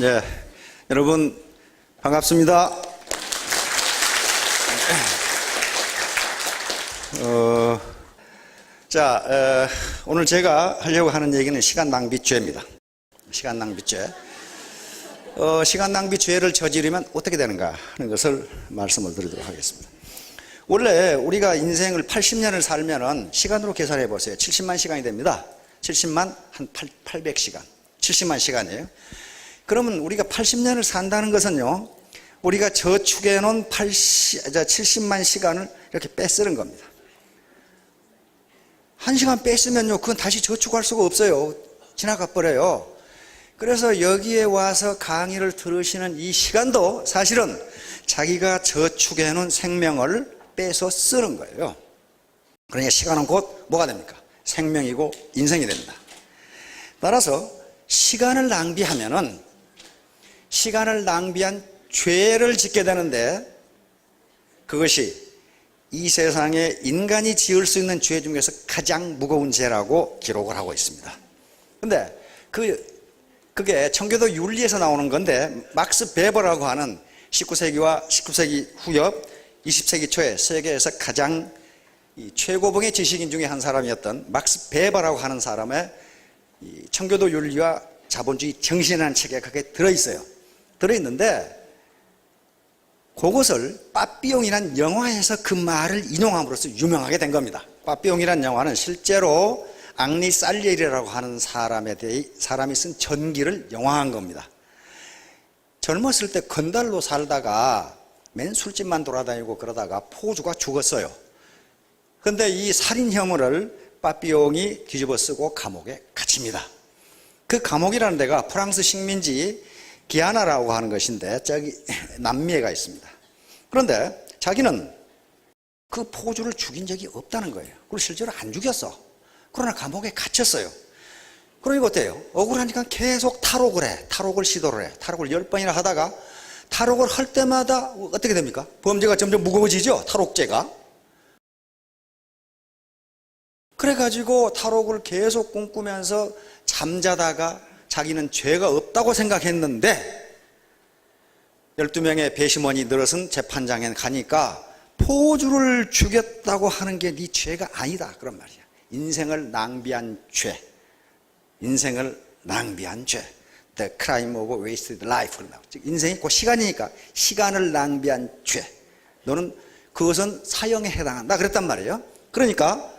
네, 여러분 반갑습니다. 오늘 제가 하려고 하는 얘기는 시간 낭비죄입니다. 시간 낭비죄. 시간 낭비죄를 저지르면 어떻게 되는가 하는 것을 말씀을 드리도록 하겠습니다. 원래 우리가 인생을 80년을 살면은 시간으로 계산해 보세요. 70만 시간이 됩니다. 70만 한 800시간. 70만 시간이에요. 그러면 우리가 80년을 산다는 것은요, 우리가 저축해 놓은 70만 시간을 이렇게 빼쓰는 겁니다. 한 시간 뺐으면요, 그건 다시 저축할 수가 없어요. 지나가 버려요. 그래서 여기에 와서 강의를 들으시는 이 시간도 사실은 자기가 저축해 놓은 생명을 빼서 쓰는 거예요. 그러니까 시간은 곧 뭐가 됩니까? 생명이고 인생이 됩니다. 따라서 시간을 낭비하면은 시간을 낭비한 죄를 짓게 되는데, 그것이 이 세상에 인간이 지을 수 있는 죄 중에서 가장 무거운 죄라고 기록을 하고 있습니다. 근데 그게 청교도 윤리에서 나오는 건데, 막스 베버라고 하는 19세기와 19세기 후엽 20세기 초에 세계에서 가장 최고봉의 지식인 중에 한 사람이었던 막스 베버라고 하는 사람의 청교도 윤리와 자본주의 정신이라는 책에 그게 들어있는데, 그것을 빠삐용이라는 영화에서 그 말을 인용함으로써 유명하게 된 겁니다. 빠삐용이라는 영화는 실제로 앙리 살리에리라고 하는 사람이 쓴 전기를 영화한 겁니다. 젊었을 때 건달로 살다가 맨 술집만 돌아다니고 그러다가 포주가 죽었어요. 그런데 이 살인 혐의를 빠삐용이 뒤집어 쓰고 감옥에 갇힙니다. 그 감옥이라는 데가 프랑스 식민지 기아나라고 하는 것인데, 저기 남미에가 있습니다. 그런데 자기는 그 포주를 죽인 적이 없다는 거예요. 그리고 실제로 안 죽였어. 그러나 감옥에 갇혔어요. 그러니까 어때요? 억울하니까 계속 탈옥을 해. 탈옥을 시도를 해. 탈옥을 10번이나 하다가, 탈옥을 할 때마다 어떻게 됩니까? 범죄가 점점 무거워지죠? 탈옥죄가. 그래가지고 탈옥을 계속 꿈꾸면서 잠자다가 자기는 죄가 없다고 생각했는데, 12명의 배심원이 늘어선 재판장에 가니까 포주를 죽였다고 하는 게 네 죄가 아니다 그런 말이야. 인생을 낭비한 죄. 인생을 낭비한 죄. The crime of wasted life. 즉 인생이 곧 시간이니까 시간을 낭비한 죄. 너는 그것은 사형에 해당한다 그랬단 말이에요. 그러니까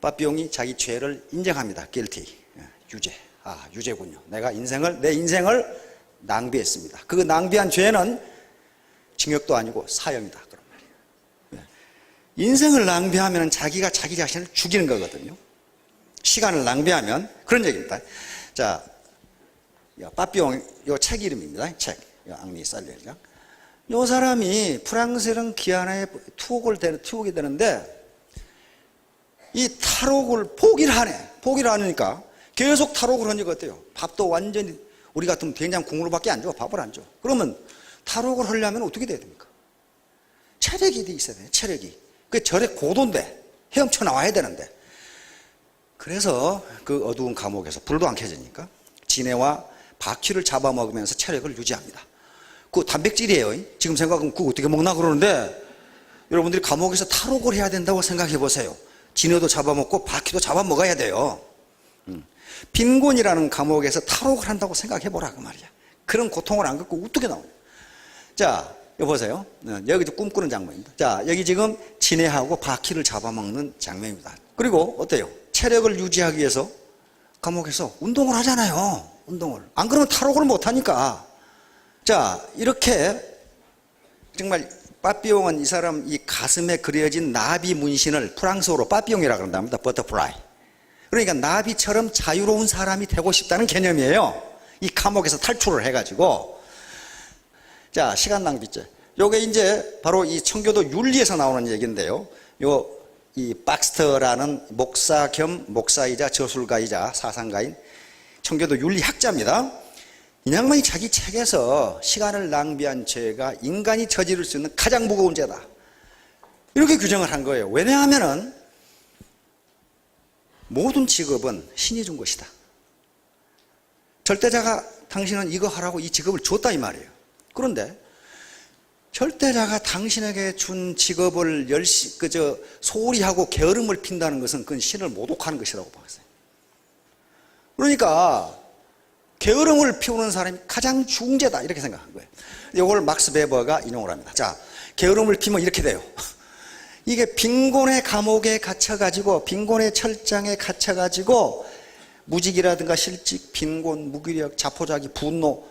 빠삐용이 자기 죄를 인정합니다. guilty. 유죄. 유죄군요. 내 인생을 낭비했습니다. 그 낭비한 죄는 징역도 아니고 사형이다 그런 말이에요. 인생을 낭비하면 자기가 자기 자신을 죽이는 거거든요. 시간을 낭비하면 그런 얘기입니다. 자, 빠삐용 요 책 이름입니다. 책. 앙리 살리에리가. 요 사람이 프랑스랑 기아나에 투옥이 되는데, 이 탈옥을 포기를 하네. 포기를 하니까 계속 탈옥을 하니까 어때요? 밥도 완전히 우리 같으면 된장국물밖에 안 줘. 밥을 안 줘. 그러면 탈옥을 하려면 어떻게 돼야 됩니까? 체력이 있어야 돼요. 체력이. 그 절의 고도인데 헤엄쳐 나와야 되는데, 그래서 그 어두운 감옥에서 불도 안 켜지니까 지네와 바퀴를 잡아먹으면서 체력을 유지합니다. 그거 단백질이에요. 지금 생각하면 그거 어떻게 먹나 그러는데, 여러분들이 감옥에서 탈옥을 해야 된다고 생각해 보세요. 지네도 잡아먹고 바퀴도 잡아먹어야 돼요. 빈곤이라는 감옥에서 탈옥을 한다고 생각해 보라 그 말이야. 그런 고통을 안 겪고 어떻게 나오냐. 자, 여기 보세요. 여기도 꿈꾸는 장면입니다. 자, 여기 지금 지네하고 바퀴를 잡아먹는 장면입니다. 그리고 어때요? 체력을 유지하기 위해서 감옥에서 운동을 하잖아요. 운동을. 안 그러면 탈옥을 못 하니까. 자, 이렇게 정말 빠삐용은 이 가슴에 그려진 나비 문신을 프랑스어로 빠삐용이라고 그런답니다. 버터플라이. 그러니까 나비처럼 자유로운 사람이 되고 싶다는 개념이에요. 이 감옥에서 탈출을 해가지고. 자, 시간 낭비죄. 요게 이제 바로 이 청교도 윤리에서 나오는 얘기인데요. 이 박스터라는 목사 겸 목사이자 저술가이자 사상가인 청교도 윤리학자입니다. 이 양반이 자기 책에서 시간을 낭비한 죄가 인간이 저지를 수 있는 가장 무거운 죄다. 이렇게 규정을 한 거예요. 왜냐하면은 모든 직업은 신이 준 것이다. 절대자가 당신은 이거 하라고 이 직업을 줬다 이 말이에요. 그런데 절대자가 당신에게 준 직업을 소홀히 하고 게으름을 핀다는 것은 그건 신을 모독하는 것이라고 봤어요. 그러니까 게으름을 피우는 사람이 가장 중재다 이렇게 생각한 거예요. 이걸 막스 베버가 인용을 합니다. 자, 게으름을 피면 이렇게 돼요. 이게 빈곤의 감옥에 갇혀가지고, 빈곤의 철장에 갇혀가지고 무직이라든가 실직, 빈곤, 무기력, 자포자기, 분노,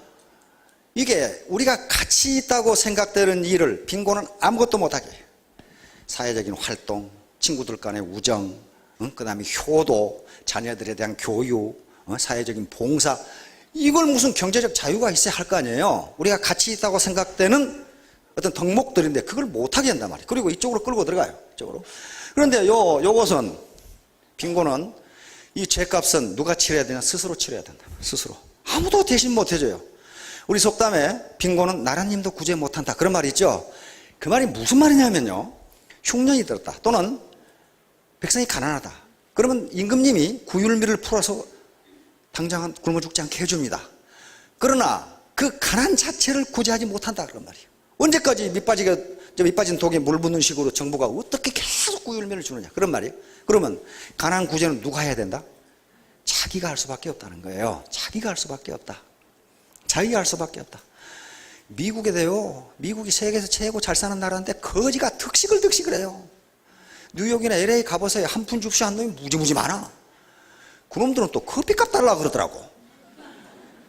이게 우리가 가치 있다고 생각되는 일을 빈곤은 아무것도 못하게 해요. 사회적인 활동, 친구들 간의 우정, 그 다음에 효도, 자녀들에 대한 교육, 사회적인 봉사, 이걸 무슨 경제적 자유가 있어야 할 거 아니에요. 우리가 가치 있다고 생각되는 어떤 덕목들인데 그걸 못하게 한단 말이에요. 그리고 이쪽으로 끌고 들어가요. 이쪽으로. 그런데 요것은, 빈곤은 이 죄값은 누가 치러야 되냐? 스스로 치러야 된다. 스스로. 아무도 대신 못 해줘요. 우리 속담에 빈곤은 나라님도 구제 못한다, 그런 말이 있죠. 그 말이 무슨 말이냐면요, 흉년이 들었다 또는 백성이 가난하다, 그러면 임금님이 구휼미를 풀어서 당장은 굶어 죽지 않게 해줍니다. 그러나 그 가난 자체를 구제하지 못한다, 그런 말이에요. 언제까지 밑빠진 독에 물 붓는 식으로 정부가 어떻게 계속 구휼미를 주느냐, 그런 말이에요. 그러면 가난 구제는 누가 해야 된다? 자기가 할 수밖에 없다는 거예요. 자기가 할 수밖에 없다. 자기가 할 수밖에 없다. 미국에도요, 미국이 세계에서 최고 잘 사는 나라인데 거지가 득식을 해요. 뉴욕이나 LA 가보세요. 한 푼 줍쇼 한 놈이 무지무지 많아. 그놈들은 또 커피값 달라고 그러더라고.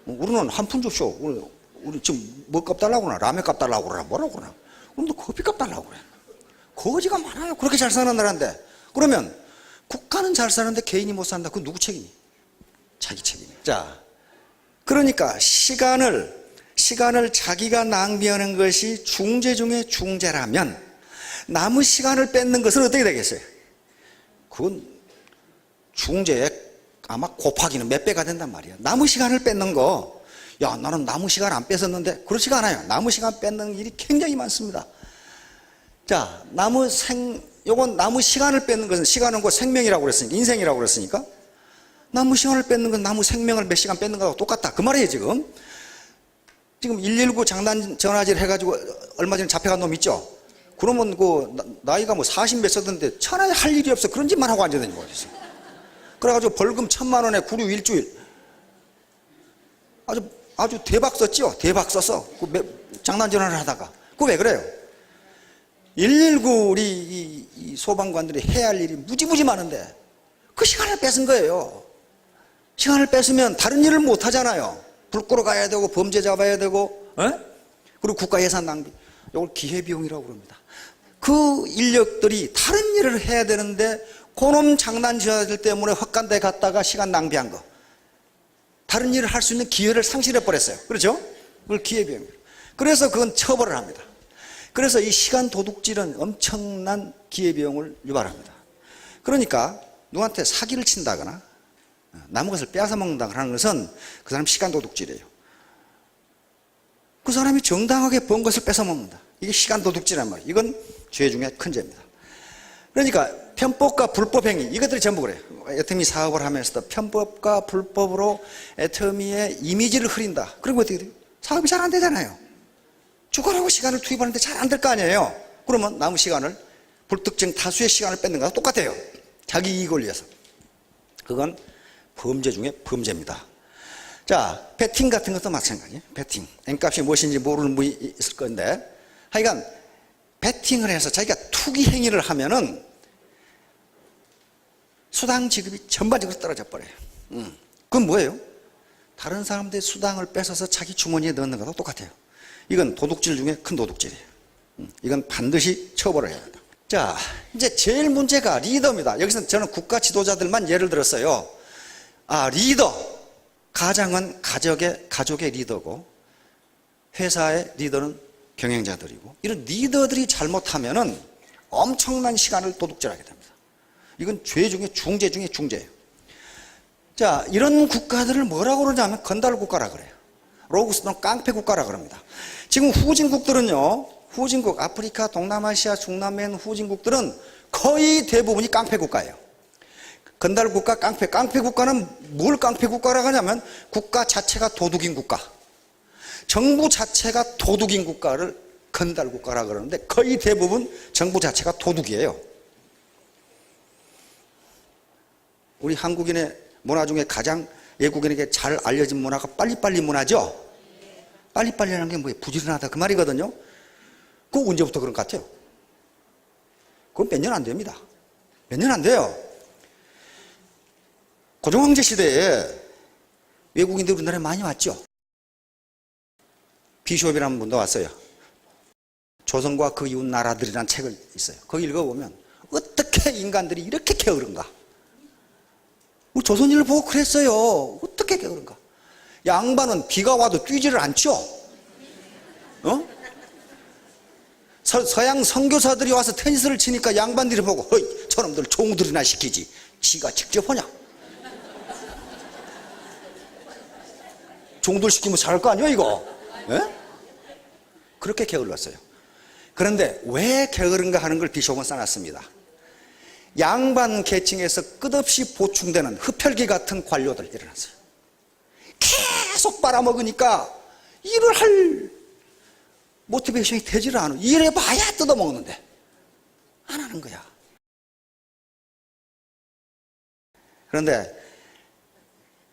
우리는 한 푼 줍쇼, 우리 지금 뭐 값 달라고 그러나, 라면 값 달라고 그러나, 뭐라고 그러나. 그놈도 커피값 달라고 그래. 거지가 많아요. 그렇게 잘 사는 나라인데. 그러면 국가는 잘 사는데 개인이 못 산다. 그건 누구 책임이? 자기 책임이에요. 자, 그러니까 시간을 자기가 낭비하는 것이 중재 중에 중재라면 남의 시간을 뺏는 것은 어떻게 되겠어요? 그건 중재에 아마 곱하기는 몇 배가 된단 말이야. 남의 시간을 뺏는 거, 야, 나는 남의 시간 안 뺏었는데, 그렇지가 않아요. 남의 시간 뺏는 일이 굉장히 많습니다. 자, 요건 남의 시간을 뺏는 것은, 시간은 곧 생명이라고 그랬으니까, 인생이라고 그랬으니까, 남의 시간을 뺏는 건 남의 생명을 몇 시간 뺏는 거하고 똑같다, 그 말이에요. 지금 119 장난 전화질 해가지고 얼마 전에 잡혀간 놈 있죠? 그러면 나이가 40 몇 썼던데 천하에 할 일이 없어. 그런 짓만 하고 앉아다니는 거지. 그래가지고 벌금 1,000만 원에 구류 일주일. 아주 대박 썼죠? 대박 썼어. 장난 전화를 하다가. 그거 왜 그래요? 119 우리 이 소방관들이 해야 할 일이 무지무지 많은데 그 시간을 뺏은 거예요. 시간을 뺏으면 다른 일을 못 하잖아요. 불 끄러 가야 되고, 범죄 잡아야 되고, 그리고 국가 예산 낭비. 이걸 기회비용이라고 그럽니다. 그 인력들이 다른 일을 해야 되는데 그놈 장난질들 때문에 헛간데 갔다가 시간 낭비한 거, 다른 일을 할 수 있는 기회를 상실해 버렸어요. 그렇죠? 그걸 기회비용이에요. 그래서 그건 처벌을 합니다. 그래서 이 시간 도둑질은 엄청난 기회비용을 유발합니다. 그러니까 누구한테 사기를 친다거나 남의 것을 빼앗아 먹는다거나 하는 것은 그 사람 시간 도둑질이에요. 그 사람이 정당하게 번 것을 뺏어 먹는다. 이게 시간 도둑질이란 말이에요. 이건 죄 중에 큰 죄입니다. 그러니까 편법과 불법행위, 이것들이 전부 그래요. 애터미 사업을 하면서도 편법과 불법으로 애터미의 이미지를 흐린다. 그리고 어떻게 돼요? 사업이 잘 안 되잖아요. 죽어라고 시간을 투입하는데 잘 안 될 거 아니에요. 그러면 남은 시간을, 불특정 다수의 시간을 뺏는 거랑 똑같아요. 자기 이익을 위해서. 그건 범죄 중에 범죄입니다. 자, 베팅 같은 것도 마찬가지예요. 베팅. N값이 무엇인지 모르는 분이 있을 건데, 하여간 베팅을 해서 자기가 투기 행위를 하면은 수당 지급이 전반적으로 떨어져 버려요. 그건 뭐예요? 다른 사람들의 수당을 뺏어서 자기 주머니에 넣는 것과 똑같아요. 이건 도둑질 중에 큰 도둑질이에요. 이건 반드시 처벌을 해야 한다. 자, 이제 제일 문제가 리더입니다. 여기서 저는 국가 지도자들만 예를 들었어요. 리더. 가장은 가족의 리더고, 회사의 리더는 경영자들이고, 이런 리더들이 잘못하면은 엄청난 시간을 도둑질하게 됩니다. 이건 죄 중에 중죄 중에 중죄예요. 자, 이런 국가들을 뭐라고 그러냐면 건달 국가라 그래요. 로그스는 깡패 국가라 그럽니다. 지금 후진국들은요, 후진국, 아프리카, 동남아시아, 중남미의 후진국들은 거의 대부분이 깡패 국가예요. 건달 국가, 깡패 국가는 뭘 깡패 국가라고 하냐면 국가 자체가 도둑인 국가, 정부 자체가 도둑인 국가를 건달 국가라고 그러는데 거의 대부분 정부 자체가 도둑이에요. 우리 한국인의 문화 중에 가장 외국인에게 잘 알려진 문화가 빨리빨리 문화죠. 빨리빨리라는 게 뭐예요? 부지런하다 그 말이거든요. 그거 언제부터 그런 것 같아요? 그건 몇 년 안 됩니다. 몇 년 안 돼요. 고종황제 시대에 외국인들이 우리나라에 많이 왔죠. 비숍이라는 분도 왔어요. 조선과 그 이웃 나라들이라는 책을 있어요. 거기 읽어보면 어떻게 인간들이 이렇게 게으른가. 우리 조선인을 보고 그랬어요. 어떻게 게으른가. 양반은 비가 와도 뛰지를 않죠. 서양 선교사들이 와서 테니스를 치니까 양반들이 보고 허이 저놈들 종들이나 시키지 지가 직접 하냐. 종들 시키면 잘할 거 아니에요 이거. 예? 그렇게 게을렀어요. 그런데 왜 게으른가 하는 걸 비숍은 써놨습니다. 양반 계층에서 끝없이 보충되는 흡혈귀 같은 관료들 일어났어요. 계속 빨아먹으니까 일을 할 모티베이션이 되지를 않아. 일해봐야 뜯어먹는데 안 하는 거야. 그런데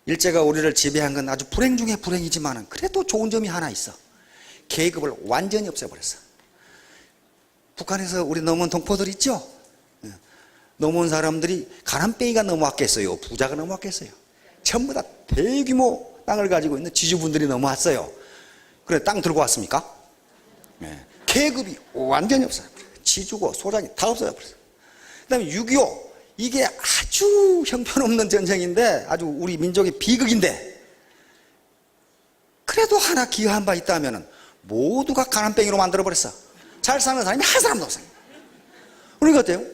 일제가 우리를 지배한 건 아주 불행 중에 불행이지만 그래도 좋은 점이 하나 있어. 계급을 완전히 없애버렸어. 북한에서 우리 넘어온 동포들 있죠? 넘어온 사람들이 가난뱅이가 넘어왔겠어요? 부자가 넘어왔겠어요? 전부 다 대규모 땅을 가지고 있는 지주분들이 넘어왔어요. 그래 땅 들고 왔습니까? 계급이 완전히 없어졌어요. 지주고 소장이 다 없어져버렸어요. 그 다음에 6.25 이게 아주 형편없는 전쟁인데 아주 우리 민족의 비극인데 그래도 하나 기여한 바 있다면 모두가 가난뱅이로 만들어버렸어. 잘 사는 사람이 한 사람도 없어요. 그러니까 어때요?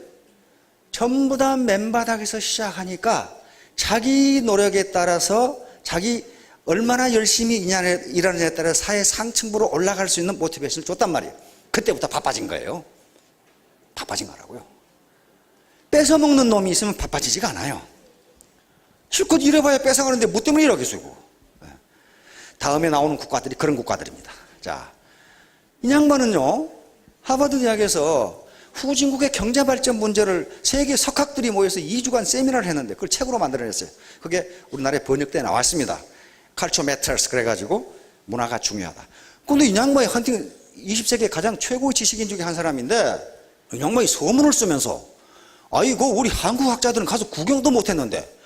전부 다 맨바닥에서 시작하니까 자기 노력에 따라서 자기 얼마나 열심히 일하느냐에 따라 사회 상층부로 올라갈 수 있는 모티베이션을 줬단 말이에요. 그때부터 바빠진 거예요. 바빠진 거라고요. 뺏어먹는 놈이 있으면 바빠지지가 않아요. 실컷 일해봐야 뺏어가는데 뭐 때문에 이러겠어요. 다음에 나오는 국가들이 그런 국가들입니다. 자, 이 양반은요 하버드 대학에서 후진국의 경제발전 문제를 세계 석학들이 모여서 2주간 세미나를 했는데 그걸 책으로 만들어냈어요. 그게 우리나라에 번역돼 나왔습니다. Culture Matters 그래가지고 문화가 중요하다. 근데 이 양반이 헌팅 20세기의 가장 최고의 지식인 중에 한 사람인데 이 양반이 서문을 쓰면서 아이고 우리 한국 학자들은 가서 구경도 못했는데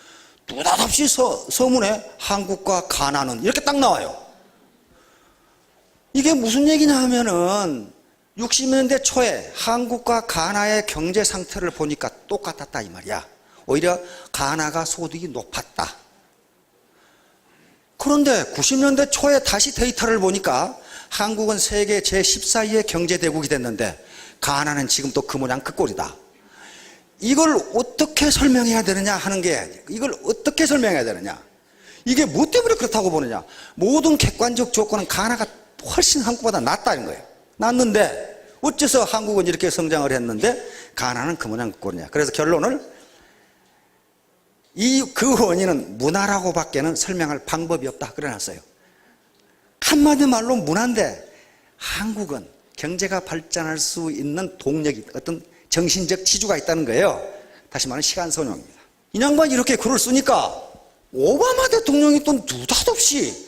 느닷없이 서문에 한국과 가나는 이렇게 딱 나와요. 이게 무슨 얘기냐 하면은 60년대 초에 한국과 가나의 경제 상태를 보니까 똑같았다 이 말이야. 오히려 가나가 소득이 높았다. 그런데 90년대 초에 다시 데이터를 보니까 한국은 세계 제14위의 경제대국이 됐는데 가나는 지금 또 그 모양 그 꼴이다. 이걸 어떻게 설명해야 되느냐 하는 게 이걸 어떻게 설명해야 되느냐. 이게 뭐 때문에 그렇다고 보느냐. 모든 객관적 조건은 가나가 훨씬 한국보다 낫다는 거예요. 낫는데 어째서 한국은 이렇게 성장을 했는데 가나는 그 모양 그 꼴이냐. 그래서 결론을 그 원인은 문화라고 밖에는 설명할 방법이 없다 그래놨어요. 한마디 말로 문화인데 한국은 경제가 발전할 수 있는 동력이 어떤 정신적 지주가 있다는 거예요. 다시 말하면 시간선용입니다. 이 양반이 이렇게 글을 쓰니까 오바마 대통령이 또 느닷없이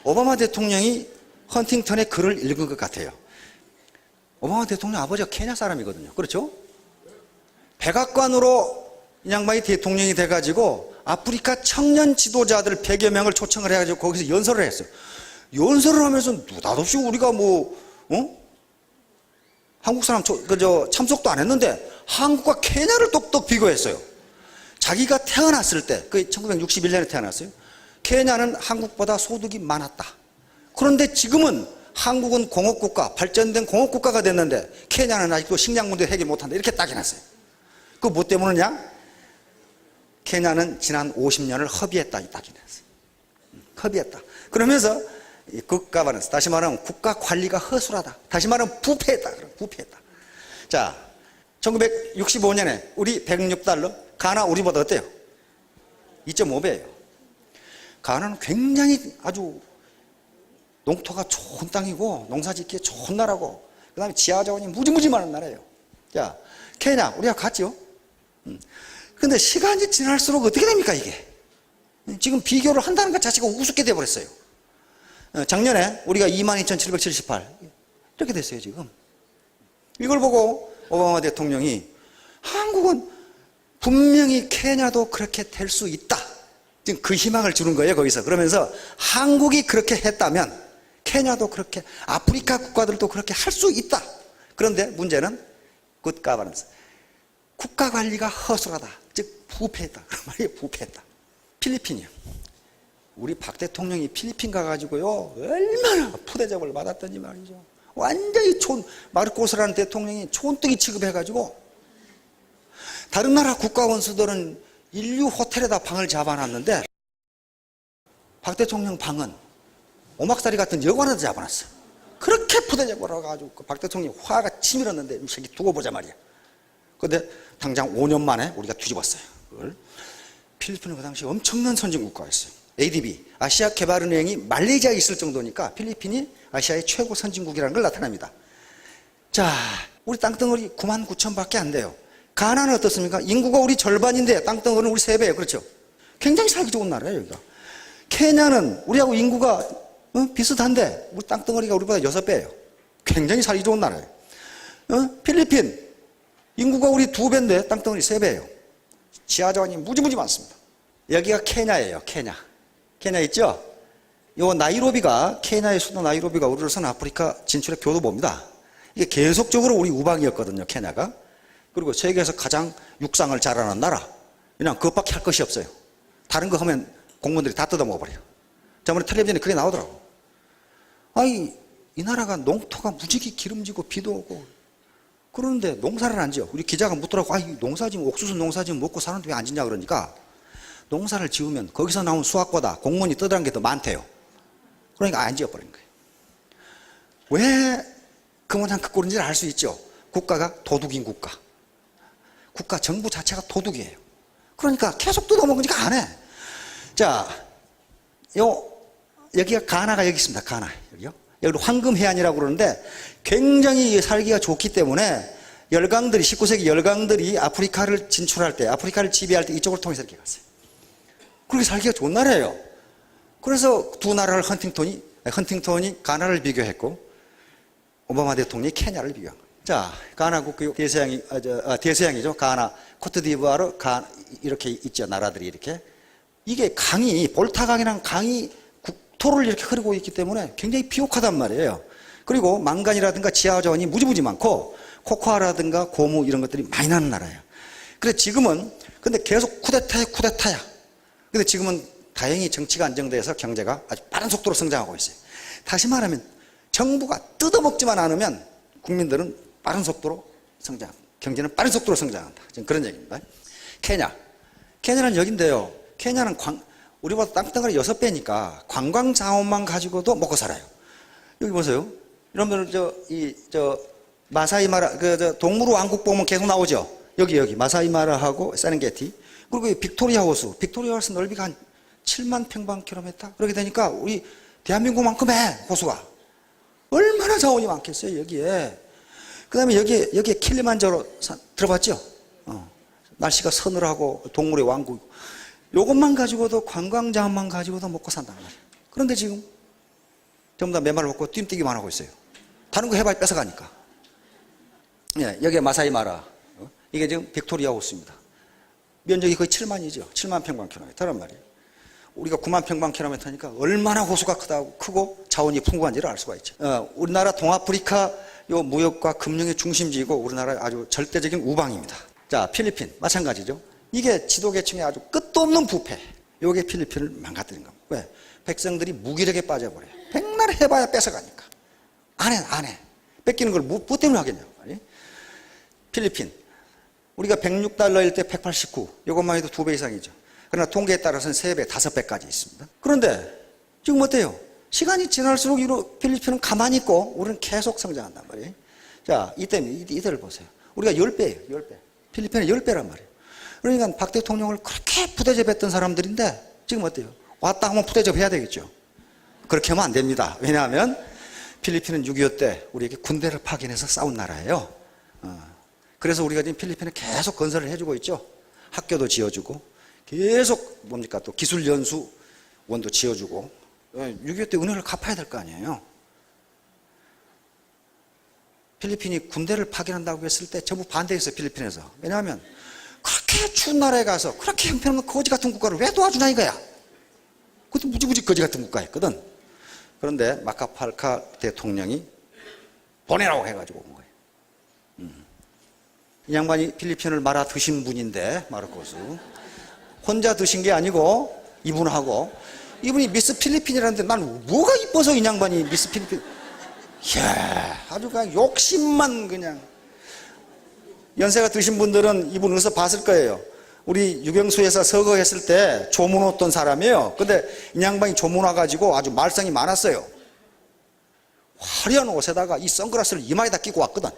오바마 대통령이 헌팅턴의 글을 읽은 것 같아요. 오바마 대통령 아버지가 케냐 사람이거든요. 그렇죠? 백악관으로 이 양반이 대통령이 돼가지고 아프리카 청년 지도자들 100여 명을 초청을 해가지고 거기서 연설을 했어요. 연설을 하면서 느닷없이 우리가 한국 사람 참석도 안 했는데 한국과 케냐를 똑똑 비교했어요. 자기가 태어났을 때, 1961년에 태어났어요. 케냐는 한국보다 소득이 많았다. 그런데 지금은 한국은 공업국가, 발전된 공업국가가 됐는데 케냐는 아직도 식량 문제 해결 못한다. 이렇게 딱 해놨어요. 그 뭐 때문이냐? 케냐는 지난 50년을 허비했다. 딱 해놨어요. 허비했다. 그러면서 국가 발언, 다시 말하면 국가 관리가 허술하다. 다시 말하면 부패했다. 부패했다. 자, 1965년에 우리 106달러, 가나 우리보다 어때요? 2.5배예요. 가나는 굉장히 아주 농토가 좋은 땅이고 농사짓기에 좋은 나라고 그 다음에 지하자원이 무지무지 많은 나라예요. 자, 케냐 우리가 같죠? 근데 시간이 지날수록 어떻게 됩니까 이게? 지금 비교를 한다는 것 자체가 우습게 돼버렸어요. 작년에 우리가 22,778 이렇게 됐어요 지금. 이걸 보고 오바마 대통령이 한국은 분명히 케냐도 그렇게 될 수 있다. 지금 그 희망을 주는 거예요 거기서. 그러면서 한국이 그렇게 했다면 케냐도 그렇게, 아프리카 국가들도 그렇게 할 수 있다. 그런데 문제는 good governance, 국가 관리가 허술하다, 즉 부패했다. 그런 말이 부패했다. 필리핀이요. 우리 박 대통령이 필리핀 가가지고요 얼마나 푸대접을 받았던지 말이죠. 완전히 마르코스라는 대통령이 촌뜨기 취급해가지고 다른 나라 국가 원수들은 인류 호텔에다 방을 잡아놨는데 박 대통령 방은 오막살이 같은 여관에다 잡아놨어. 그렇게 푸대접을 해가지고 박 대통령이 화가 치밀었는데 이 새끼 두고 보자 말이야. 근데 당장 5년 만에 우리가 뒤집었어요. 그걸. 필리핀은 그 당시 엄청난 선진국가였어요. ADB, 아시아개발은행이 말레이시아에 있을 정도니까 필리핀이 아시아의 최고 선진국이라는 걸 나타납니다. 자, 우리 땅덩어리 9만 9천 밖에 안 돼요. 가나는 어떻습니까? 인구가 우리 절반인데 땅덩어리는 우리 3배예요. 그렇죠? 굉장히 살기 좋은 나라예요, 여기가. 케냐는 우리하고 인구가 비슷한데 우리 땅덩어리가 우리보다 6배예요. 굉장히 살기 좋은 나라예요. 필리핀, 인구가 우리 2배인데 땅덩어리 3배예요. 지하자원이 무지무지 많습니다. 여기가 케냐예요, 케냐. 케냐 있죠? 요 나이로비가, 케냐의 수도 나이로비가 우리로서는 아프리카 진출의 교두보입니다. 이게 계속적으로 우리 우방이었거든요, 케냐가. 그리고 세계에서 가장 육상을 잘하는 나라. 그냥 그것밖에 할 것이 없어요. 다른 거 하면 공무원들이 다 뜯어먹어버려요. 저번에 텔레비전에 그게 나오더라고. 아니, 이 나라가 농토가 무지개 기름지고 비도 오고 그러는데 농사를 안 지어. 우리 기자가 묻더라고. 아이, 농사 지면, 옥수수 농사 지면 먹고 사는데 왜 안 짓냐 그러니까 농사를 지으면 거기서 나온 수확보다 공무원이 떠드는 게 더 많대요. 그러니까 안 지어버린 거예요. 왜 그 모양 그 꼴인지를 알 수 있죠. 국가가 도둑인 국가. 국가 정부 자체가 도둑이에요. 그러니까 계속 뜯어먹으니까 안 해. 자, 여기가 가나가 여기 있습니다. 가나. 여기요. 여기 황금해안이라고 그러는데 굉장히 살기가 좋기 때문에 열강들이, 19세기 열강들이 아프리카를 진출할 때, 아프리카를 지배할 때 이쪽을 통해서 이렇게 갔어요. 그렇게 살기가 좋은 나라예요. 그래서 두 나라를 헌팅턴이 가나를 비교했고 오바마 대통령이 케냐를 비교한 거예요. 자, 가나 국교 대서양이죠. 가나, 코트디부아르, 이렇게 있죠. 나라들이 이렇게. 이게 강이, 볼타강이랑 강이 국토를 이렇게 흐르고 있기 때문에 굉장히 비옥하단 말이에요. 그리고 망간이라든가 지하자원이 무지무지 많고 코코아라든가 고무 이런 것들이 많이 나는 나라예요. 그래서 지금은 근데 계속 쿠데타야. 근데 지금은 다행히 정치가 안정돼서 경제가 아주 빠른 속도로 성장하고 있어요. 다시 말하면 정부가 뜯어먹지만 않으면 국민들은 빠른 속도로 경제는 빠른 속도로 성장한다. 지금 그런 얘기입니다. 케냐는 여긴데요. 케냐는 우리보다 땅덩어리 6배니까 관광 자원만 가지고도 먹고 살아요. 여기 보세요. 여러분들 마사이마라 동물의 왕국 보면 계속 나오죠. 여기 마사이마라하고 세렝게티. 그리고 이 빅토리아 호수 넓이가 한 7만 평방킬로미터. 그렇게 되니까 우리 대한민국만큼 해 호수가. 얼마나 자원이 많겠어요 여기에. 그 다음에 여기에 킬리만자로 들어봤죠? 날씨가 서늘하고 동물의 왕국. 요것만 가지고도 관광 자원만 가지고도 먹고 산단 말이에요. 그런데 지금 전부 다 맨발 먹고 뜀뛰기만 하고 있어요. 다른 거 해봐야 뺏어가니까. 예, 여기가 마사이마라. 이게 지금 빅토리아 호수입니다. 면적이 거의 7만이죠. 7만 평방킬로미터란 말이에요. 우리가 9만 평방킬로미터니까 얼마나 호수가 크고 자원이 풍부한지를 알 수가 있죠. 우리나라 동아프리카 요 무역과 금융의 중심지이고 우리나라의 아주 절대적인 우방입니다. 자, 필리핀 마찬가지죠. 이게 지도계층의 아주 끝도 없는 부패. 요게 필리핀을 망가뜨린 겁니다. 왜? 백성들이 무기력에 빠져버려요. 백날 해봐야 뺏어가니까. 안 해. 뺏기는 걸 뭐 때문에 하겠냐고. 필리핀. 우리가 106달러일 때 189. 이것만 해도 2배 이상이죠. 그러나 통계에 따라서는 3배, 5배까지 있습니다. 그런데 지금 어때요? 시간이 지날수록 필리핀은 가만히 있고 우리는 계속 성장한단 말이에요. 자, 이때를 보세요. 우리가 10배예요, 10배. 필리핀은 10배란 말이에요. 그러니까 박 대통령을 그렇게 푸대접했던 사람들인데 지금 어때요? 왔다 하면 푸대접 해야 되겠죠. 그렇게 하면 안 됩니다. 왜냐하면 필리핀은 6.25 때 우리에게 군대를 파견해서 싸운 나라예요. 그래서 우리가 지금 필리핀에 계속 건설을 해주고 있죠. 학교도 지어주고 계속 뭡니까 또 기술연수원도 지어주고 6.25 때 은혜를 갚아야 될 거 아니에요. 필리핀이 군대를 파견한다고 했을 때 전부 반대했어요. 필리핀에서. 왜냐하면 그렇게 추운 나라에 가서 그렇게 형편없는 거지 같은 국가를 왜 도와주냐 이거야. 그것도 무지무지 거지 같은 국가였거든. 그런데 마카팔카 대통령이 보내라고 해가지고 온 거예요. 이 양반이 필리핀을 말아 드신 분인데 마르코스 혼자 드신 게 아니고 이분하고 이분이 미스 필리핀이라는데 난 뭐가 이뻐서 이 양반이 미스 필리핀. 이야, 아주 그냥 욕심만 그냥. 연세가 드신 분들은 이분 어디서 봤을 거예요. 우리 유경수에서 서거했을 때 조문 왔던 사람이에요. 근데 이 양반이 조문 와가지고 아주 말썽이 많았어요. 화려한 옷에다가 이 선글라스를 이마에다 끼고 왔거든.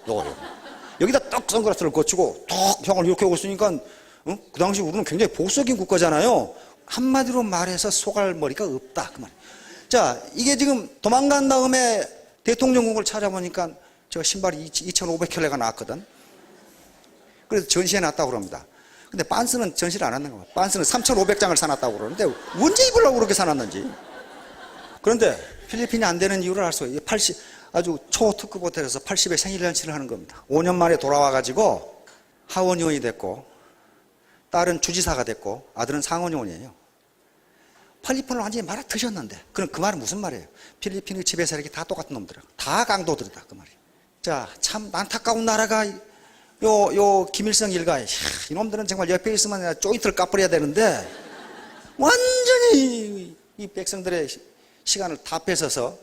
여기다 딱 선글라스를 거치고 딱 형을 이렇게 오고 있으니까 그 당시 우리는 굉장히 보수적인 국가잖아요. 한마디로 말해서 소갈머리가 없다 그 말이에요. 자, 이게 지금 도망간 다음에 대통령궁을 찾아보니까 저 신발이 2,500켤레가 나왔거든. 그래서 전시해 놨다고 그럽니다. 근데 빤스는 전시를 안 하는 거야. 빤스는 3,500장을 사놨다고 그러는데 언제 입으려고 그렇게 사놨는지. 그런데 필리핀이 안 되는 이유를 알 수가 있어요. 아주 초특급 호텔에서 80의 생일잔치를 하는 겁니다. 5년 만에 돌아와가지고 하원의원이 됐고 딸은 주지사가 됐고 아들은 상원의원이에요. 필리핀을 완전히 말아 드셨는데 그럼 그 말은 무슨 말이에요? 필리핀의 지배 세력이 다 똑같은 놈들이야. 다 강도들이다 그 말이에요. 자, 참 안타까운 나라가 요 김일성 일가에 이놈들은 정말 옆에 있으면 내가 조인트를 까버려야 되는데 완전히 이 백성들의 시간을 다 뺏어서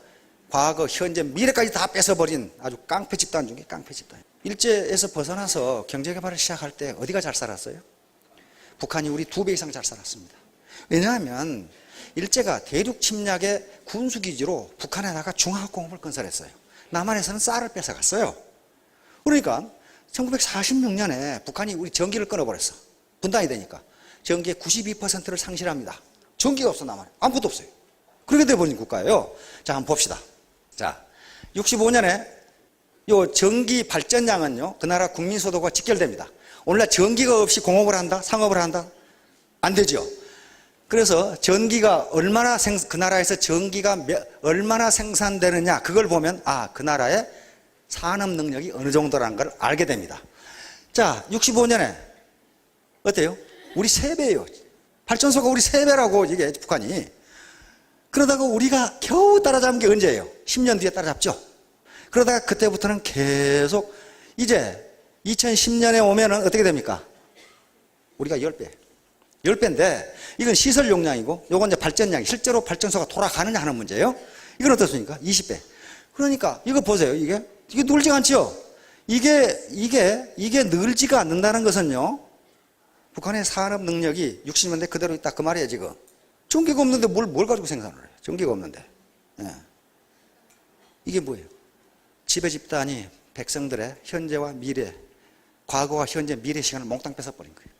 과거, 현재, 미래까지 다 뺏어버린 아주 깡패 집단 중에 깡패 집단. 일제에서 벗어나서 경제개발을 시작할 때 어디가 잘 살았어요? 북한이 우리 2배 이상 잘 살았습니다. 왜냐하면 일제가 대륙 침략의 군수기지로 북한에다가 중화학공업을 건설했어요. 남한에서는 쌀을 뺏어갔어요. 그러니까 1946년에 북한이 우리 전기를 끊어버렸어. 분단이 되니까. 전기의 92%를 상실합니다. 전기가 없어, 남한에. 아무것도 없어요. 그렇게 돼버린 국가예요. 자, 한번 봅시다. 자, 65년에 요 전기 발전량은요, 그 나라 국민소득과 직결됩니다. 오늘날 전기가 없이 공업을 한다? 상업을 한다? 안 되죠. 그래서 전기가 얼마나 그 나라에서 전기가 얼마나 생산되느냐, 그걸 보면, 아, 그 나라의 산업 능력이 어느 정도라는 걸 알게 됩니다. 자, 65년에 어때요? 우리 3배예요. 발전소가 우리 3배라고 이게 북한이. 그러다가 우리가 겨우 따라잡은 게 언제예요? 10년 뒤에 따라잡죠. 그러다가 그때부터는 계속 이제 2010년에 오면은 어떻게 됩니까? 우리가 10배. 10배인데 이건 시설 용량이고 요건 이제 발전량이 실제로 발전소가 돌아가느냐 하는 문제예요. 이건 어떻습니까? 20배. 그러니까 이거 보세요. 이게 늘지가 않죠? 이게 늘지가 않는다는 것은요, 북한의 산업 능력이 60년대 그대로 있다 그 말이에요. 지금 전기가 없는데 뭘 가지고 생산을 해요? 전기가 없는데. 예. 이게 뭐예요? 지배 집단이 백성들의 현재와 미래, 과거와 현재, 미래 시간을 몽땅 뺏어버린 거예요.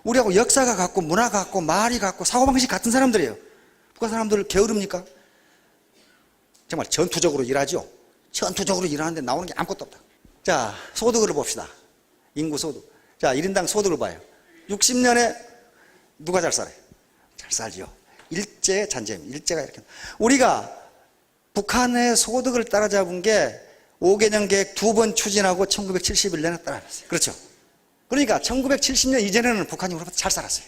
우리하고 역사가 같고 문화가 같고 말이 같고 사고방식 같은 사람들이에요. 북한 사람들을 게으릅니까? 정말 전투적으로 일하죠. 전투적으로 일하는데 나오는 게 아무것도 없다. 자, 소득을 봅시다. 인구 소득. 자, 1인당 소득을 봐요. 60년에 누가 잘 살아요? 잘 살죠. 일제 잔재입니다. 일제가 이렇게. 우리가 북한의 소득을 따라잡은 게 5개년 계획 2번 추진하고 1971년에 따라잡았어요. 그렇죠. 그러니까 1970년 이전에는 북한이 우리보다 잘 살았어요.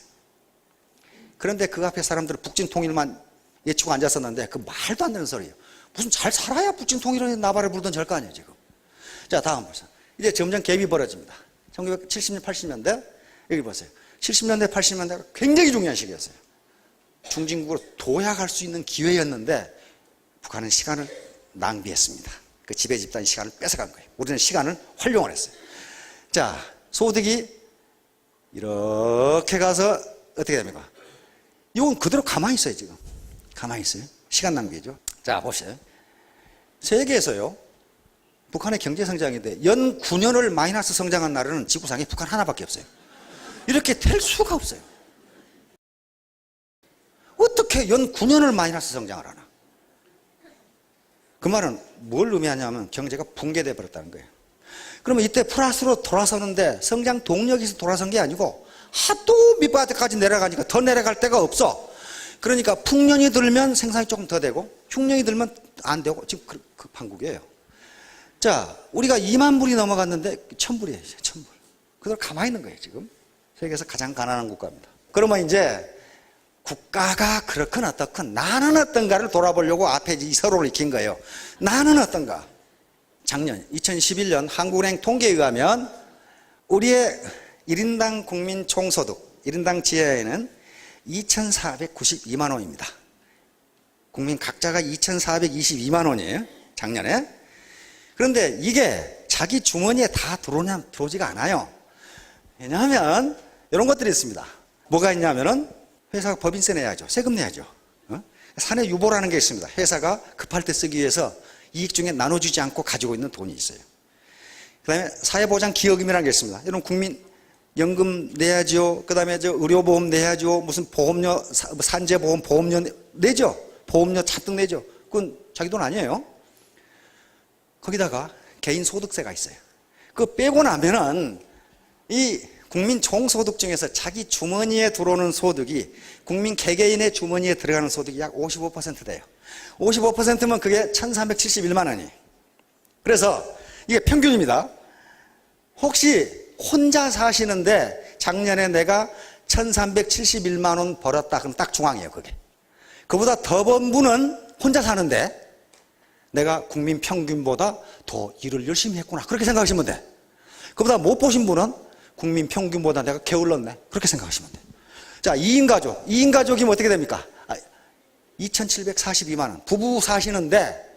그런데 그 앞에 사람들은 북진 통일만 예치고 앉았었는데 그 말도 안 되는 소리예요. 무슨 잘 살아야 북진 통일을 나발을 불던 절 거 아니에요, 지금. 자, 다음 보세요. 이제 점점 갭이 벌어집니다. 1970년, 80년대, 여기 보세요. 70년대, 80년대가 굉장히 중요한 시기였어요. 중진국으로 도약할 수 있는 기회였는데 북한은 시간을 낭비했습니다. 그 지배 집단이 시간을 뺏어간 거예요. 우리는 시간을 활용을 했어요. 자, 소득이 이렇게 가서 어떻게 됩니까? 이건 그대로 가만히 있어요, 지금. 가만히 있어요. 시간 낭비죠. 자, 보세요. 세계에서요, 북한의 경제 성장인데 연 9년을 마이너스 성장한 나라는 지구상에 북한 하나밖에 없어요. 이렇게 될 수가 없어요. 어떻게 연 9년을 마이너스 성장을 하나? 그 말은 뭘 의미하냐면 경제가 붕괴돼 버렸다는 거예요. 그러면 이때 플러스로 돌아서는데 성장 동력이 돌아선 게 아니고 하도 밑바닥까지 내려가니까 더 내려갈 데가 없어. 그러니까 풍년이 들면 생산이 조금 더 되고 흉년이 들면 안 되고 지금 그 판국이에요. 자, 우리가 2만 불이 넘어갔는데 1,000불이에요. 1,000불. 그대로 가만히 있는 거예요. 지금 세계에서 가장 가난한 국가입니다. 그러면 이제 국가가 그렇건 어떻건 나는 어떤가를 돌아보려고 앞에 이 서론을 익힌 거예요. 나는 어떤가? 작년 2011년 한국은행 통계에 의하면 우리의 1인당 국민 총소득 1인당 지하에는 2,492만 원입니다. 국민 각자가 2,422만 원이에요. 작년에. 그런데 이게 자기 주머니에 다 들어오냐면 들어오지가 않아요. 왜냐하면 이런 것들이 있습니다. 뭐가 있냐면은 회사가 법인세 내야죠. 세금 내야죠. 사내 유보라는 게 있습니다. 회사가 급할 때 쓰기 위해서 이익 중에 나눠주지 않고 가지고 있는 돈이 있어요. 그 다음에 사회보장 기여금이라는 게 있습니다. 이런 국민 연금 내야죠. 그 다음에 의료보험 내야죠. 무슨 보험료, 산재보험 보험료 내죠. 보험료 잔뜩 내죠. 그건 자기 돈 아니에요. 거기다가 개인소득세가 있어요. 그거 빼고 나면은 이 국민 총소득 중에서 자기 주머니에 들어오는 소득이 국민 개개인의 주머니에 들어가는 소득이 약 55% 돼요. 55%면 그게 1,371만 원이에요. 그래서 이게 평균입니다. 혹시 혼자 사시는데 작년에 내가 1,371만 원 벌었다. 그럼 딱 중앙이에요, 그게. 그보다 더 번 분은 혼자 사는데 내가 국민 평균보다 더 일을 열심히 했구나. 그렇게 생각하시면 돼. 그보다 못 보신 분은 국민 평균보다 내가 게을렀네. 그렇게 생각하시면 돼. 자, 2인 가족. 2인 가족이면 어떻게 됩니까? 2,742만 원. 부부 사시는데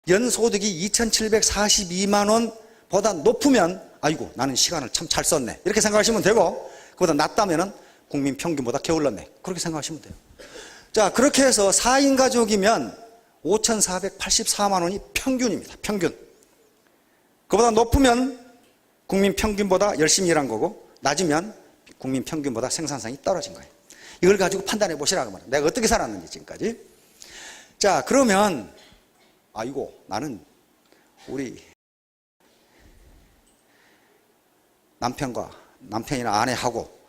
연소득이 2,742만 원보다 높으면 아이고 나는 시간을 참 잘 썼네. 이렇게 생각하시면 되고 그보다 낮다면은 국민 평균보다 게을렀네. 그렇게 생각하시면 돼요. 자, 그렇게 해서 4인 가족이면 5,484만 원이 평균입니다. 평균. 그보다 높으면 국민 평균보다 열심히 일한 거고 낮으면 국민 평균보다 생산성이 떨어진 거예요. 이걸 가지고 판단해 보시라고 말이에요. 내가 어떻게 살았는지 지금까지. 자, 그러면 아이고 나는 우리 남편이나 아내하고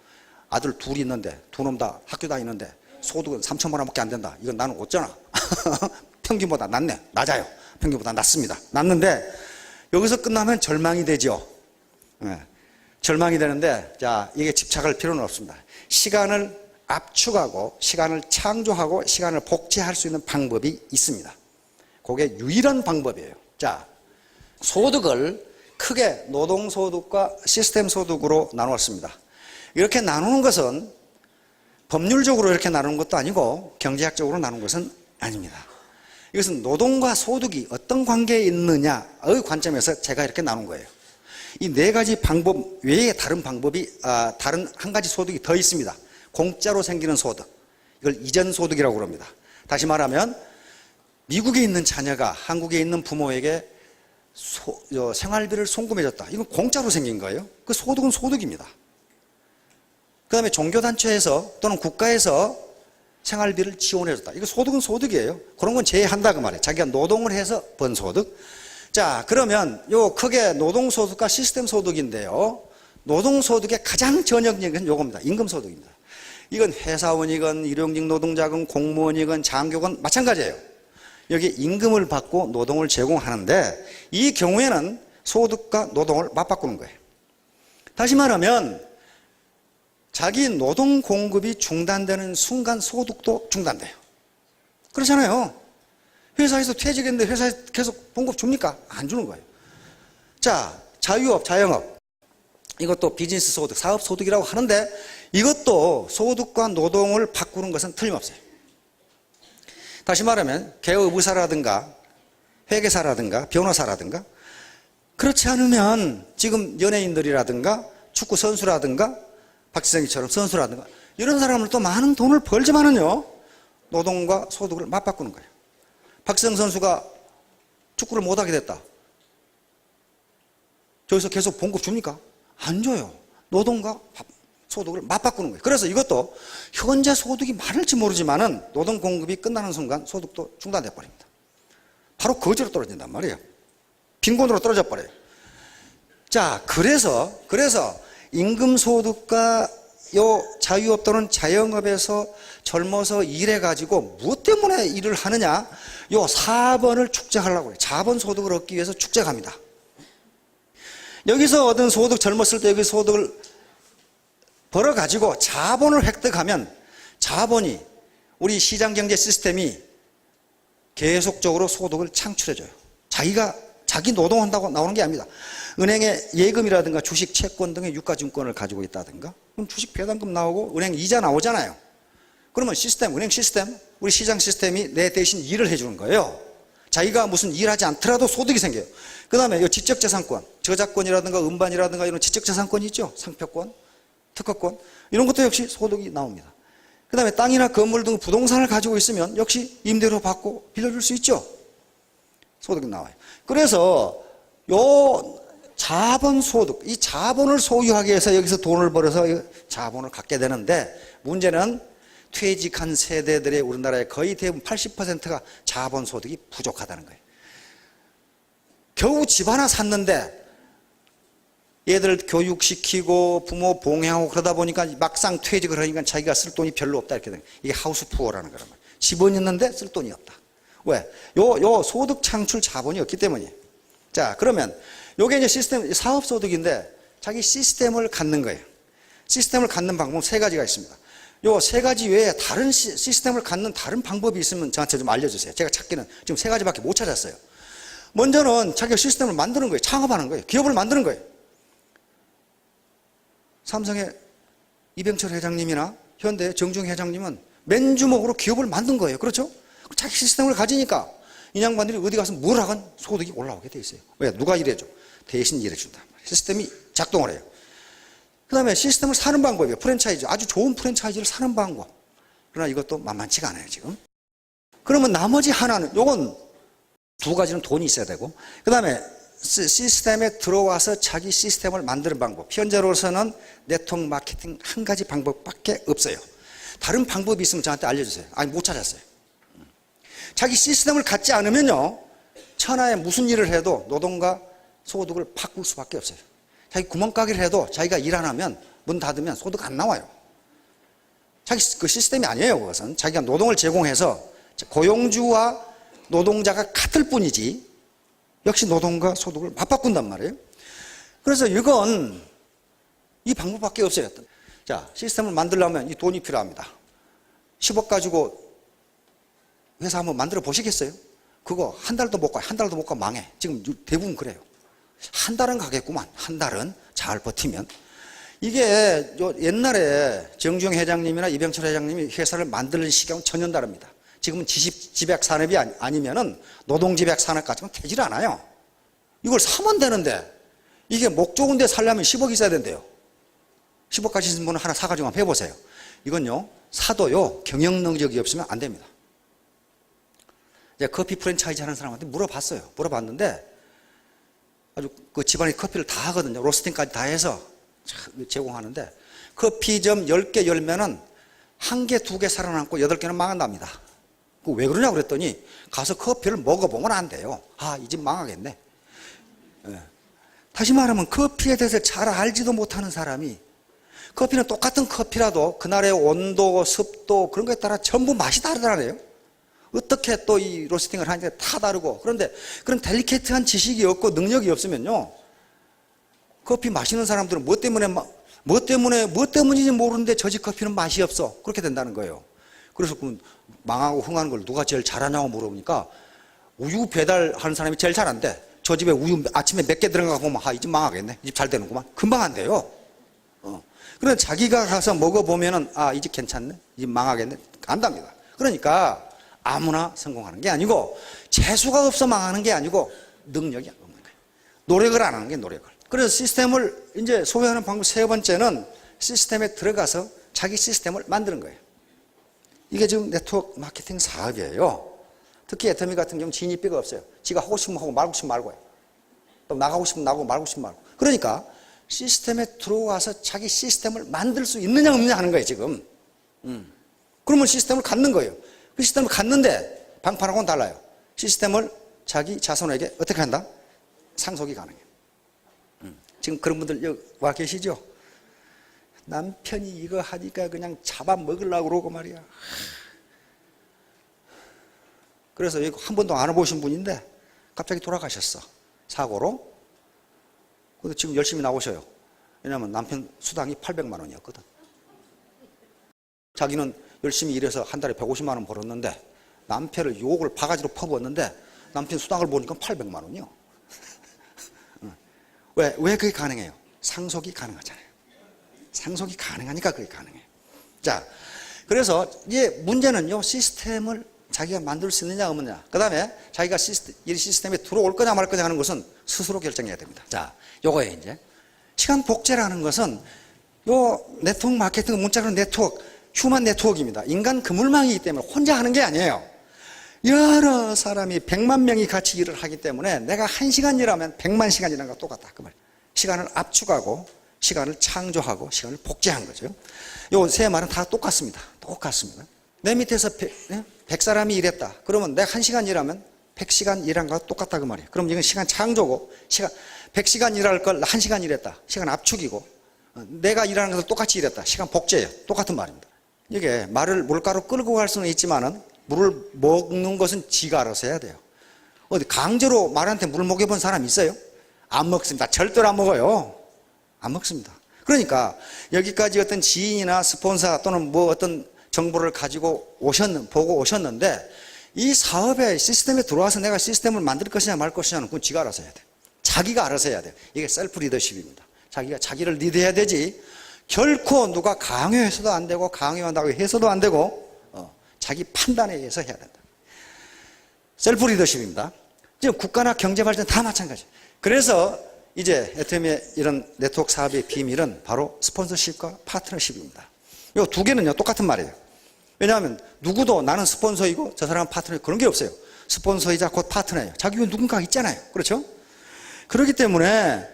아들 둘이 있는데 두 놈 다 학교 다니는데 소득은 3천만 원밖에 안 된다. 이건 나는 어쩌나. 평균보다 낮네. 낮아요. 평균보다 낮습니다. 낮는데 여기서 끝나면 절망이 되죠. 네. 절망이 되는데 자, 이게 집착할 필요는 없습니다. 시간을 압축하고 시간을 창조하고 시간을 복제할 수 있는 방법이 있습니다. 그게 유일한 방법이에요. 자, 소득을 크게 노동소득과 시스템소득으로 나누었습니다. 이렇게 나누는 것은 법률적으로 이렇게 나누는 것도 아니고 경제학적으로 나누는 것은 아닙니다. 이것은 노동과 소득이 어떤 관계에 있느냐의 관점에서 제가 이렇게 나눈 거예요. 이 네 가지 방법 외에 다른 방법이 다른 한 가지 소득이 더 있습니다. 공짜로 생기는 소득. 이걸 이전 소득이라고 그럽니다. 다시 말하면 미국에 있는 자녀가 한국에 있는 부모에게 생활비를 송금해 줬다. 이건 공짜로 생긴 거예요. 그 소득은 소득입니다. 그 다음에 종교단체에서 또는 국가에서 생활비를 지원해 줬다. 이거 소득은 소득이에요. 그런 건 제외한다 그 말이에요. 자기가 노동을 해서 번 소득. 자, 그러면 요 크게 노동소득과 시스템소득인데요. 노동소득의 가장 전형적인 요겁니다. 임금소득입니다. 이건 회사원이건 일용직 노동자건 공무원이건 장교건 마찬가지예요. 여기 임금을 받고 노동을 제공하는데 이 경우에는 소득과 노동을 맞바꾸는 거예요. 다시 말하면 자기 노동 공급이 중단되는 순간 소득도 중단돼요. 그렇잖아요. 회사에서 퇴직했는데 회사에서 계속 봉급 줍니까? 안 주는 거예요. 자, 자유업, 자영업. 이것도 비즈니스 소득, 사업 소득이라고 하는데 이것도 소득과 노동을 바꾸는 것은 틀림없어요. 다시 말하면 개업의사라든가 회계사라든가 변호사라든가 그렇지 않으면 지금 연예인들이라든가 축구 선수라든가 박지성이처럼 선수라든가 이런 사람을 또 많은 돈을 벌지만은요 노동과 소득을 맞바꾸는 거예요. 박지성 선수가 축구를 못하게 됐다. 저기서 계속 봉급 줍니까? 안 줘요. 노동과 소득을 맞바꾸는 거예요. 그래서 이것도 현재 소득이 많을지 모르지만은 노동 공급이 끝나는 순간 소득도 중단돼 버립니다. 바로 거지로 떨어진단 말이에요. 빈곤으로 떨어져 버려요. 자, 그래서 임금 소득과 요 자유업 또는 자영업에서 젊어서 일해가지고 무엇 때문에 일을 하느냐? 요 4번을 축적하려고 해요. 자본 소득을 얻기 위해서 축적합니다. 여기서 얻은 소득, 젊었을 때 여기 소득을 벌어가지고 자본을 획득하면 자본이 우리 시장경제 시스템이 계속적으로 소득을 창출해줘요. 자기 노동한다고 나오는 게 아닙니다. 은행에 예금이라든가 주식, 채권 등의 유가증권을 가지고 있다든가 그럼 주식 배당금 나오고 은행 이자 나오잖아요. 그러면 시스템, 은행 시스템, 우리 시장 시스템이 내 대신 일을 해주는 거예요. 자기가 무슨 일하지 않더라도 소득이 생겨요. 그 다음에 이 지적재산권, 저작권이라든가 음반이라든가 이런 지적재산권이 있죠. 상표권, 특허권 이런 것도 역시 소득이 나옵니다. 그 다음에 땅이나 건물 등 부동산을 가지고 있으면 역시 임대료 받고 빌려줄 수 있죠. 소득이 나와요. 그래서 요 자본 소득, 이 자본을 소유하기 위해서 여기서 돈을 벌어서 자본을 갖게 되는데 문제는 퇴직한 세대들의 우리나라의 거의 대부분 80%가 자본 소득이 부족하다는 거예요. 겨우 집 하나 샀는데 얘들 교육시키고 부모 봉양하고 그러다 보니까 막상 퇴직을 하니까 자기가 쓸 돈이 별로 없다 이렇게 되는 거예요. 이게 하우스 푸어라는 거란 말이에요. 집은 있는데 쓸 돈이 없다. 왜? 요 소득 창출 자본이 없기 때문이에요. 자, 그러면 요게 이제 시스템, 사업 소득인데 자기 시스템을 갖는 거예요. 시스템을 갖는 방법은 세 가지가 있습니다. 요 세 가지 외에 다른 시스템을 갖는 다른 방법이 있으면 저한테 좀 알려주세요. 제가 찾기는 지금 세 가지밖에 못 찾았어요. 먼저는 자기가 시스템을 만드는 거예요. 창업하는 거예요. 기업을 만드는 거예요. 삼성의 이병철 회장님이나 현대 정중 회장님은 맨주먹으로 기업을 만든 거예요. 그렇죠? 자기 시스템을 가지니까 이 양반들이 어디 가서 뭘 하건 소득이 올라오게 돼 있어요. 왜? 누가 일해줘? 대신 일해준다. 시스템이 작동을 해요. 그 다음에 시스템을 사는 방법이에요. 프랜차이즈. 아주 좋은 프랜차이즈를 사는 방법. 그러나 이것도 만만치가 않아요, 지금. 그러면 나머지 하나는, 요건 두 가지는 돈이 있어야 되고, 그 다음에 시스템에 들어와서 자기 시스템을 만드는 방법. 현재로서는 네트워크 마케팅 한 가지 방법밖에 없어요. 다른 방법이 있으면 저한테 알려주세요. 아니, 못 찾았어요. 자기 시스템을 갖지 않으면요, 천하에 무슨 일을 해도 노동과 소득을 바꿀 수밖에 없어요. 자기 구멍가게를 해도 자기가 일 안 하면 문 닫으면 소득 안 나와요. 자기 그 시스템이 아니에요. 그것은 자기가 노동을 제공해서 고용주와 노동자가 같을 뿐이지 역시 노동과 소득을 맞바꾼단 말이에요. 그래서 이건 이 방법밖에 없어요. 자, 시스템을 만들려면 이 돈이 필요합니다. 10억 가지고 회사 한번 만들어 보시겠어요? 그거 한 달도 못 가, 한 달도 못 가 망해. 지금 대부분 그래요. 한 달은 가겠구만. 한 달은 잘 버티면. 이게 옛날에 정주영 회장님이나 이병철 회장님이 회사를 만드는 시기하고는 전혀 다릅니다. 지금은 지식 산업이 아니면은 노동 지배 산업까지는 되질 않아요. 이걸 사면 되는데 이게 목 좋은 데 살려면 10억 있어야 된대요. 10억 가지신 분은 하나 사가지고 한번 해보세요. 이건요, 사도요, 경영 능력이 없으면 안 됩니다. 제가 커피 프랜차이즈 하는 사람한테 물어봤어요. 물어봤는데 아주 그 집안에 커피를 다 하거든요. 로스팅까지 다 해서 제공하는데 커피점 10개 열면은 1개, 2개 살아남고 8개는 망한답니다. 왜 그러냐고 그랬더니 가서 커피를 먹어보면 안 돼요. 아, 이 집 망하겠네. 네. 다시 말하면 커피에 대해서 잘 알지도 못하는 사람이 커피는 똑같은 커피라도 그날의 온도, 습도 그런 거에 따라 전부 맛이 다르더라고요. 어떻게 또 이 로스팅을 하는지 다 다르고 그런데 그런 델리케이트한 지식이 없고 능력이 없으면요. 커피 마시는 사람들은 뭐 때문인지 모르는데 저 집 커피는 맛이 없어. 그렇게 된다는 거예요. 그래서 그 망하고 흥하는 걸 누가 제일 잘하냐고 물어보니까 우유 배달하는 사람이 제일 잘한대. 저 집에 우유 아침에 몇 개 들어가 보면 아, 이 집 망하겠네. 이 집 잘 되는구만. 금방 안 돼요. 그런데 자기가 가서 먹어보면은 아, 이 집 괜찮네. 이 집 망하겠네. 안답니다. 그러니까 아무나 성공하는 게 아니고 재수가 없어 망하는 게 아니고 능력이 없는 거예요. 노력을 안 하는 게 노력을. 그래서 시스템을 이제 소유하는 방법 세 번째는 시스템에 들어가서 자기 시스템을 만드는 거예요. 이게 지금 네트워크 마케팅 사업이에요. 특히 애터미 같은 경우는 진입비가 없어요. 지가 하고 싶으면 하고 말고 싶으면 말고 해요. 또 나가고 싶으면 나가고 말고 싶으면 말고. 그러니까 시스템에 들어와서 자기 시스템을 만들 수 있느냐 없느냐 하는 거예요 지금. 그러면 시스템을 갖는 거예요. 그 시스템을 갖는데 방판하고는 달라요. 시스템을 자기 자손에게 어떻게 한다? 상속이 가능해요. 지금 그런 분들 여기 와 계시죠? 남편이 이거 하니까 그냥 잡아먹으려고 그러고 말이야. 그래서 이거 한 번도 안 해보신 분인데 갑자기 돌아가셨어. 사고로. 근데 지금 열심히 나오셔요. 왜냐하면 남편 수당이 800만 원이었거든. 자기는 열심히 일해서 한 달에 150만 원 벌었는데 남편을 욕을 바가지로 퍼부었는데 남편 수당을 보니까 800만 원이요. 왜 그게 가능해요? 상속이 가능하잖아요. 상속이 가능하니까 그게 가능해요. 자, 그래서 이제 문제는요, 시스템을 자기가 만들 수 있느냐 없느냐. 그 다음에 자기가 이 시스템에 들어올 거냐 말 거냐 하는 것은 스스로 결정해야 됩니다. 자, 요거예요 이제. 시간 복제라는 것은 요 네트워크 마케팅, 문자로 네트워크, 휴먼 네트워크입니다. 인간 그물망이기 때문에 혼자 하는 게 아니에요. 여러 사람이 100만 명이 같이 일을 하기 때문에 내가 1시간 일하면 100만 시간 일하는 것과 똑같다. 그 말. 시간을 압축하고 시간을 창조하고 시간을 복제한 거죠. 요 세 말은 다 똑같습니다. 똑같습니다. 내 밑에서 100사람이 일했다. 그러면 내가 1시간 일하면 100시간 일한 것과 똑같다 그 말이에요. 그럼 이건 시간 창조고 100시간 일할 걸 1시간 일했다. 시간 압축이고 내가 일하는 것을 똑같이 일했다. 시간 복제예요. 똑같은 말입니다. 이게 말을 물가로 끌고 갈 수는 있지만은 물을 먹는 것은 지가 알아서 해야 돼요. 어디 강제로 말한테 물 먹여본 사람 있어요? 안 먹습니다. 절대로 안 먹어요. 안 먹습니다. 그러니까 여기까지 어떤 지인이나 스폰서 또는 뭐 어떤 정보를 가지고 보고 오셨는데 이 사업의 시스템에 들어와서 내가 시스템을 만들 것이냐 말 것이냐는 그건 지가 알아서 해야 돼요. 자기가 알아서 해야 돼요. 이게 셀프 리더십입니다. 자기가 자기를 리드해야 되지 결코 누가 강요해서도 안 되고 강요한다고 해서도 안 되고 자기 판단에 의해서 해야 된다. 셀프 리더십입니다. 지금 국가나 경제 발전 다 마찬가지예요. 그래서 이제 애터미의 이런 네트워크 사업의 비밀은 바로 스폰서십과 파트너십입니다. 이 두 개는요 똑같은 말이에요. 왜냐하면 누구도 나는 스폰서이고 저 사람은 파트너이고 그런 게 없어요. 스폰서이자 곧 파트너예요. 자기가 누군가 있잖아요. 그렇죠? 그렇기 때문에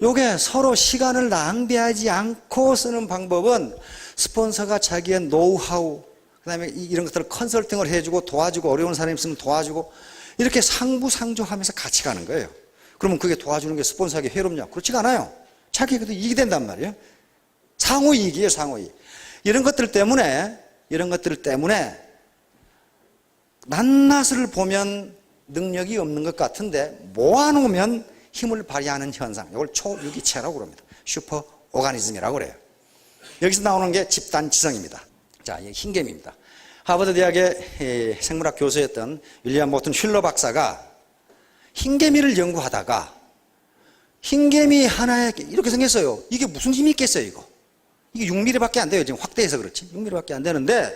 요게 서로 시간을 낭비하지 않고 쓰는 방법은 스폰서가 자기의 노하우 그 다음에 이런 것들을 컨설팅을 해주고 도와주고 어려운 사람이 있으면 도와주고 이렇게 상부상조하면서 같이 가는 거예요. 그러면 그게 도와주는 게 스폰서에게 해롭냐? 그렇지가 않아요. 자기에게도 이익이 된단 말이에요. 상호이익이에요, 상호이익. 이런 것들 때문에 낱낱을 보면 능력이 없는 것 같은데 모아놓으면 힘을 발휘하는 현상. 이걸 초유기체라고 그럽니다. 슈퍼 오가니즘이라고 그래요. 여기서 나오는 게 집단지성입니다. 자, 이 흰개미입니다. 하버드 대학의 생물학 교수였던 윌리엄 모튼 휠러 박사가 흰개미를 연구하다가 흰개미 하나에 이렇게 생겼어요. 이게 무슨 힘이 있겠어요, 이거? 이게 6mm밖에 안 돼요. 지금 확대해서 그렇지. 6mm밖에 안 되는데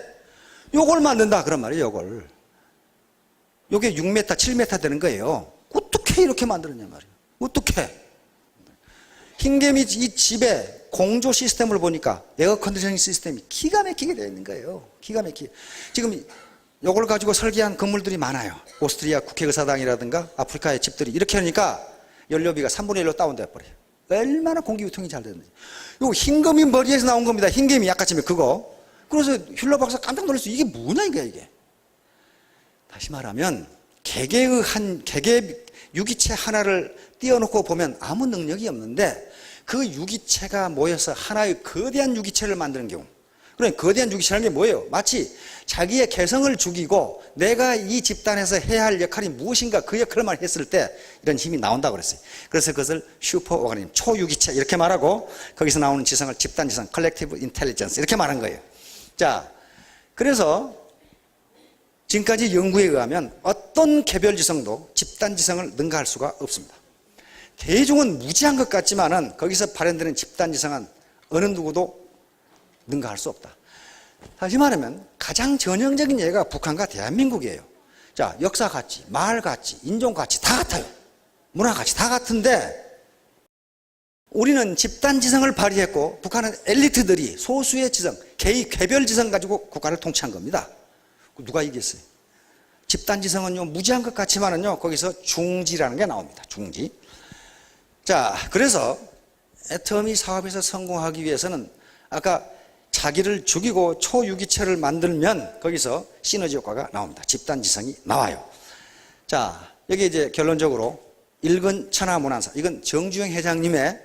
요걸 만든다 그런 말이에요, 요걸. 요게 6m, 7m 되는 거예요. 어떻게 이렇게 만들었냐 말이에요. 어떻게? 흰개미 이 집에 공조 시스템을 보니까 에어 컨디셔닝 시스템이 기가 막히게 되어 있는 거예요. 기가 막히게. 지금 요걸 가지고 설계한 건물들이 많아요. 오스트리아 국회의사당이라든가 아프리카의 집들이 이렇게 하니까 연료비가 3분의 1로 다운돼 버려요. 얼마나 공기 유통이 잘 되는지. 요 흰개미 머리에서 나온 겁니다. 흰개미 아까쯤에 그거. 그래서 휠러 박사 깜짝 놀랐어요. 이게 뭐냐 이게. 다시 말하면 개개 유기체 하나를 띄워놓고 보면 아무 능력이 없는데 그 유기체가 모여서 하나의 거대한 유기체를 만드는 경우. 그러니까 거대한 유기체라는 게 뭐예요? 마치 자기의 개성을 죽이고 내가 이 집단에서 해야 할 역할이 무엇인가 그 역할만 했을 때 이런 힘이 나온다고 그랬어요. 그래서 그것을 슈퍼 오가니즘, 초유기체 이렇게 말하고 거기서 나오는 지성을 집단지성, 컬렉티브 인텔리전스 이렇게 말한 거예요. 자, 그래서 지금까지 연구에 의하면 어떤 개별지성도 집단지성을 능가할 수가 없습니다. 대중은 무지한 것 같지만은 거기서 발현되는 집단지성은 어느 누구도 능가할 수 없다. 다시 말하면 가장 전형적인 예가 북한과 대한민국이에요. 자, 역사 같이, 말 같이, 인종 같이 다 같아요. 문화 같이 다 같은데 우리는 집단지성을 발휘했고 북한은 엘리트들이 소수의 지성, 개별지성 가지고 국가를 통치한 겁니다. 누가 이겼어요? 집단지성은요 무지한 것 같지만은요 거기서 중지라는 게 나옵니다. 중지. 자, 그래서 애터미 사업에서 성공하기 위해서는 아까 자기를 죽이고 초유기체를 만들면 거기서 시너지 효과가 나옵니다. 집단지성이 나와요. 자, 여기 이제 결론적으로 일근 천하문안사, 이건 정주영 회장님의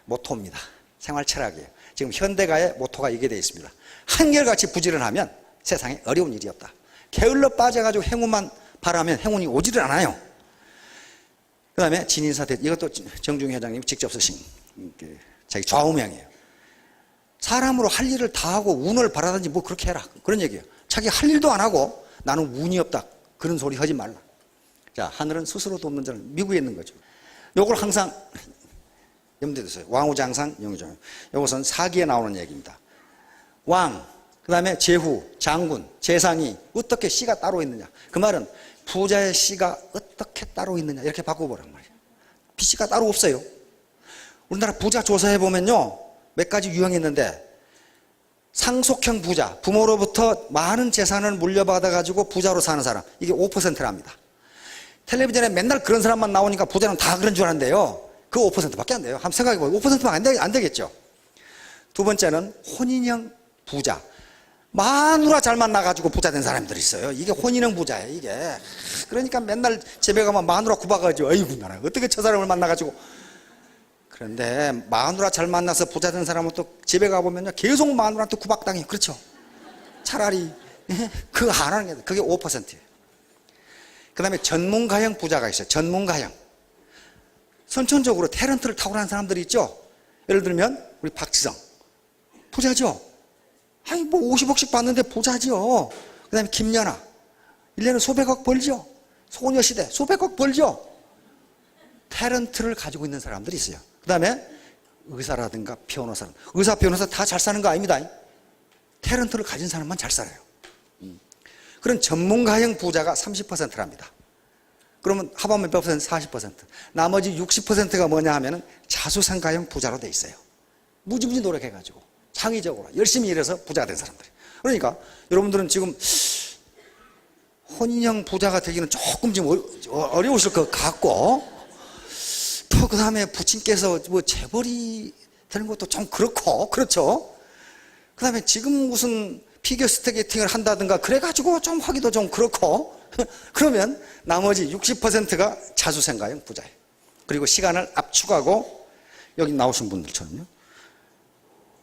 모토입니다. 생활 철학이에요. 지금 현대가의 모토가 이게 되어 있습니다. 한결같이 부지런하면 세상에 어려운 일이 없다. 게을러 빠져가지고 행운만 바라면 행운이 오지를 않아요. 그 다음에 진인사대, 이것도 정주영 회장님이 직접 쓰신 자기 좌우명이에요. 사람으로 할 일을 다 하고 운을 바라든지 뭐 그렇게 해라, 그런 얘기예요. 자기 할 일도 안 하고 나는 운이 없다, 그런 소리 하지 말라. 자, 하늘은 스스로 돕는 자는 미국에 있는 거죠. 요걸 항상 염두에 두세요. 왕우장상 영의정. 이것은 사기에 나오는 얘기입니다. 왕, 그 다음에 제후, 장군, 재상이 어떻게 씨가 따로 있느냐. 그 말은 부자의 씨가 어떻게 따로 있느냐, 이렇게 바꿔보란 말이에요. 씨가 따로 없어요. 우리나라 부자 조사해 보면요, 몇 가지 유형이 있는데, 상속형 부자, 부모로부터 많은 재산을 물려받아 가지고 부자로 사는 사람, 이게 5%랍니다. 텔레비전에 맨날 그런 사람만 나오니까 부자는 다 그런 줄 아는데요, 그 5%밖에 안 돼요. 한번 생각해 보세요. 5%만 안 되겠죠. 두 번째는 혼인형 부자. 마누라 잘 만나가지고 부자 된 사람들이 있어요. 이게 혼인형 부자예요, 이게. 그러니까 맨날 집에 가면 마누라 구박하죠. 아이고, 나는 어떻게 저 사람을 만나가지고. 그런데 마누라 잘 만나서 부자 된 사람은 또 집에 가보면요, 계속 마누라한테 구박당해요. 그렇죠? 차라리 그거 안 하는 게, 그게 5%예요. 그 다음에 전문가형 부자가 있어요. 전문가형. 선천적으로 탤런트를 탁월한 사람들이 있죠. 예를 들면 우리 박지성, 부자죠. 아니 뭐 50억씩 받는데 부자죠. 그 다음에 김연아, 1년에 수백억 벌죠. 소녀시대 수백억 벌죠. 탤런트를 가지고 있는 사람들이 있어요. 그 다음에 의사라든가 변호사, 의사 변호사 다 잘 사는 거 아닙니다. 탤런트를 가진 사람만 잘 살아요. 그런 전문가형 부자가 30%랍니다. 그러면 합하면 몇 퍼센트? 40%. 나머지 60%가 뭐냐 하면은 자수성가형 부자로 돼 있어요. 무지무지 노력해가지고 창의적으로 열심히 일해서 부자가 된 사람들이. 그러니까 여러분들은 지금 혼인형 부자가 되기는 조금 지금 어려우실 것 같고, 또 그 다음에 부친께서 뭐 재벌이 되는 것도 좀 그렇고, 그렇죠? 그 다음에 지금 무슨 피겨 스케이팅을 한다든가 그래가지고 좀 하기도 좀 그렇고, 그러면 나머지 60%가 자수성가형 부자예요. 그리고 시간을 압축하고 여기 나오신 분들처럼요,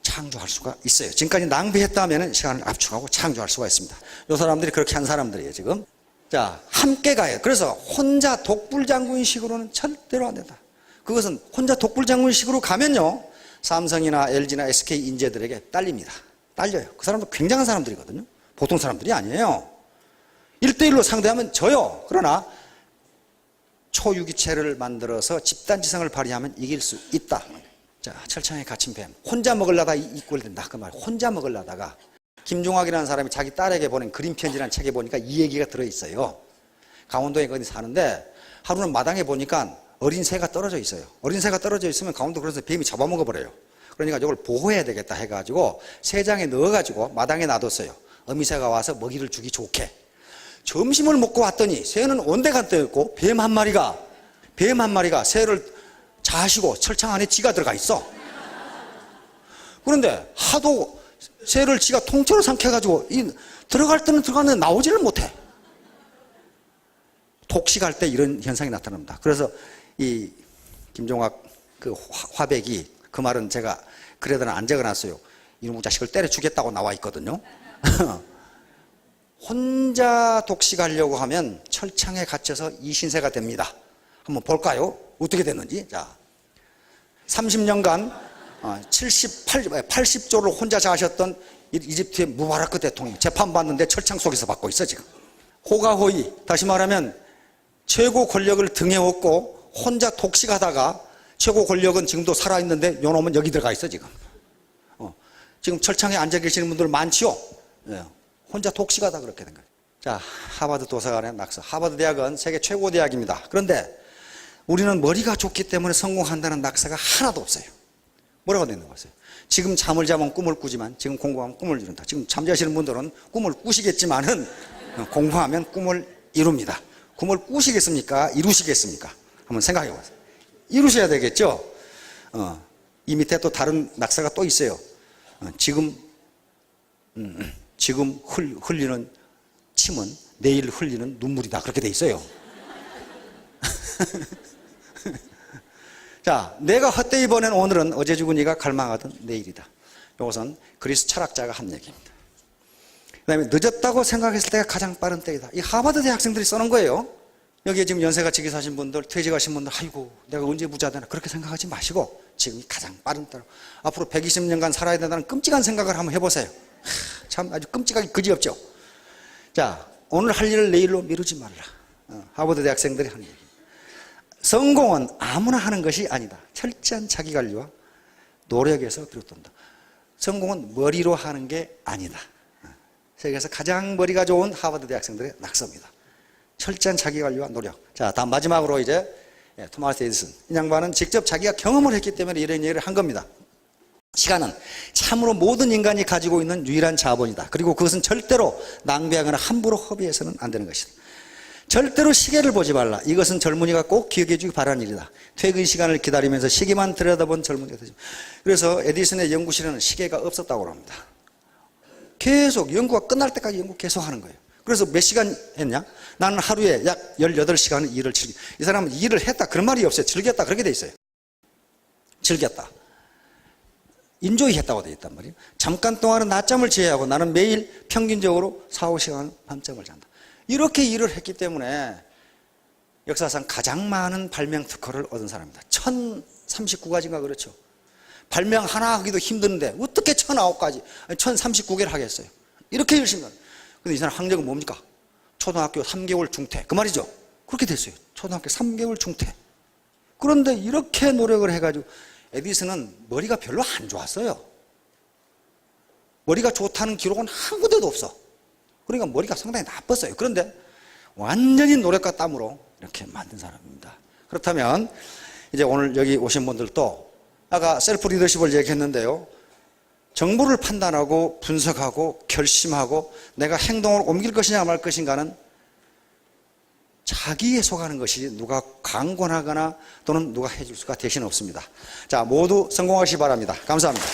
창조할 수가 있어요. 지금까지 낭비했다면 시간을 압축하고 창조할 수가 있습니다. 이 사람들이 그렇게 한 사람들이에요, 지금. 자, 함께 가요. 그래서 혼자 독불장군식으로는 절대로 안 된다. 그것은 혼자 독불장군식으로 가면요, 삼성이나 LG나 SK 인재들에게 딸립니다. 딸려요. 그 사람도 굉장한 사람들이거든요. 보통 사람들이 아니에요. 1대1로 상대하면 져요. 그러나 초유기체를 만들어서 집단지성을 발휘하면 이길 수 있다. 자, 철창에 갇힌 뱀. 혼자 먹으려다 이꼴된다. 그 말. 혼자 먹으려다가 김종학이라는 사람이 자기 딸에게 보낸 그림 편지라는 책에 보니까 이 얘기가 들어있어요. 강원도에 어디 사는데 하루는 마당에 보니까 어린 새가 떨어져 있어요. 어린 새가 떨어져 있으면 강원도 그래서 뱀이 잡아먹어버려요. 그러니까 이걸 보호해야 되겠다 해가지고 새장에 넣어가지고 마당에 놔뒀어요. 어미새가 와서 먹이를 주기 좋게. 점심을 먹고 왔더니 새는 온데간 떠있고 뱀 한 마리가 새를 자시고 철창 안에 지가 들어가 있어. 그런데 하도 새를 지가 통째로 삼켜가지고 들어갈 때는 들어갔는데 나오지를 못해. 독식할 때 이런 현상이 나타납니다. 그래서 이 김종학 그 화백이, 그 말은 제가 그래도 안 적어놨어요. 이놈의 자식을 때려 주겠다고 나와 있거든요. 혼자 독식하려고 하면 철창에 갇혀서 이신세가 됩니다. 한번 볼까요? 어떻게 됐는지. 자, 30년간 80조를 혼자 자하셨던 이집트의 무바라크 대통령 재판받는데 철창 속에서 받고 있어 지금. 호가호위, 다시 말하면 최고 권력을 등에 업고 혼자 독식하다가 최고 권력은 지금도 살아있는데 요놈은 여기 들어가 있어 지금. 지금 철창에 앉아 계시는 분들 많지요. 예. 혼자 독식하다 그렇게 된 거예요. 자, 하버드 도서관의 낙서. 하버드 대학은 세계 최고 대학입니다. 그런데 우리는 머리가 좋기 때문에 성공한다는 낙서가 하나도 없어요. 뭐라고 되는 거예요? 지금 잠을 자면 꿈을 꾸지만 지금 공부하면 꿈을 이룬다. 지금 잠자시는 분들은 꿈을 꾸시겠지만은 공부하면 꿈을 이룹니다. 꿈을 꾸시겠습니까? 이루시겠습니까? 한번 생각해 보세요. 이루셔야 되겠죠? 이 밑에 또 다른 낙서가 또 있어요. 지금 흘리는 침은 내일 흘리는 눈물이다. 그렇게 돼 있어요. 자, 내가 헛되이 보낸 오늘은 어제 죽은 이가 갈망하던 내일이다. 이것은 그리스 철학자가 한 얘기입니다. 그 다음에 늦었다고 생각했을 때가 가장 빠른 때이다. 이 하버드 대학생들이 써놓은 거예요. 여기에 지금 연세가 지기 사신 분들, 퇴직하신 분들, 아이고 내가 언제 부자 되나 그렇게 생각하지 마시고 지금이 가장 빠른 때로 앞으로 120년간 살아야 된다는 끔찍한 생각을 한번 해보세요. 참 아주 끔찍하게 그지없죠. 자, 오늘 할 일을 내일로 미루지 말라. 하버드 대학생들이 하는 얘기. 성공은 아무나 하는 것이 아니다. 철저한 자기관리와 노력에서 비롯된다. 성공은 머리로 하는 게 아니다. 세계에서 가장 머리가 좋은 하버드 대학생들의 낙서입니다. 철저한 자기관리와 노력. 자, 다음 마지막으로 이제 토마스 에디슨. 이 양반은 직접 자기가 경험을 했기 때문에 이런 얘기를 한 겁니다. 시간은 참으로 모든 인간이 가지고 있는 유일한 자본이다. 그리고 그것은 절대로 낭비하거나 함부로 허비해서는 안 되는 것이다. 절대로 시계를 보지 말라. 이것은 젊은이가 꼭 기억해 주기 바라는 일이다. 퇴근 시간을 기다리면서 시계만 들여다본 젊은이가 되죠. 그래서 에디슨의 연구실에는 시계가 없었다고 합니다. 계속 연구가 끝날 때까지 연구 계속 하는 거예요. 그래서 몇 시간 했냐? 나는 하루에 약 18시간을 일을 즐겨. 이 사람은 일을 했다 그런 말이 없어요. 즐겼다 그렇게 돼 있어요. 즐겼다. 인조이 했다고 돼 있단 말이에요. 잠깐 동안은 낮잠을 제외하고 나는 매일 평균적으로 4, 5시간 밤잠을 잔다. 이렇게 일을 했기 때문에 역사상 가장 많은 발명 특허를 얻은 사람입니다. 1039가지인가 그렇죠. 발명 하나 하기도 힘드는데 어떻게 1009가지, 1039개를 하겠어요. 이렇게 열심히 하는. 근데 이 사람 학력은 뭡니까? 초등학교 3개월 중퇴. 그 말이죠. 그렇게 됐어요. 초등학교 3개월 중퇴. 그런데 이렇게 노력을 해가지고 에디슨은 머리가 별로 안 좋았어요. 머리가 좋다는 기록은 한 군데도 없어. 그러니까 머리가 상당히 나빴어요. 그런데 완전히 노력과 땀으로 이렇게 만든 사람입니다. 그렇다면 이제 오늘 여기 오신 분들도 아까 셀프 리더십을 얘기했는데요. 정보를 판단하고 분석하고 결심하고 내가 행동을 옮길 것이냐 말 것인가는 자기에 속하는 것이 누가 강권하거나 또는 누가 해줄 수가 대신 없습니다. 자, 모두 성공하시기 바랍니다. 감사합니다.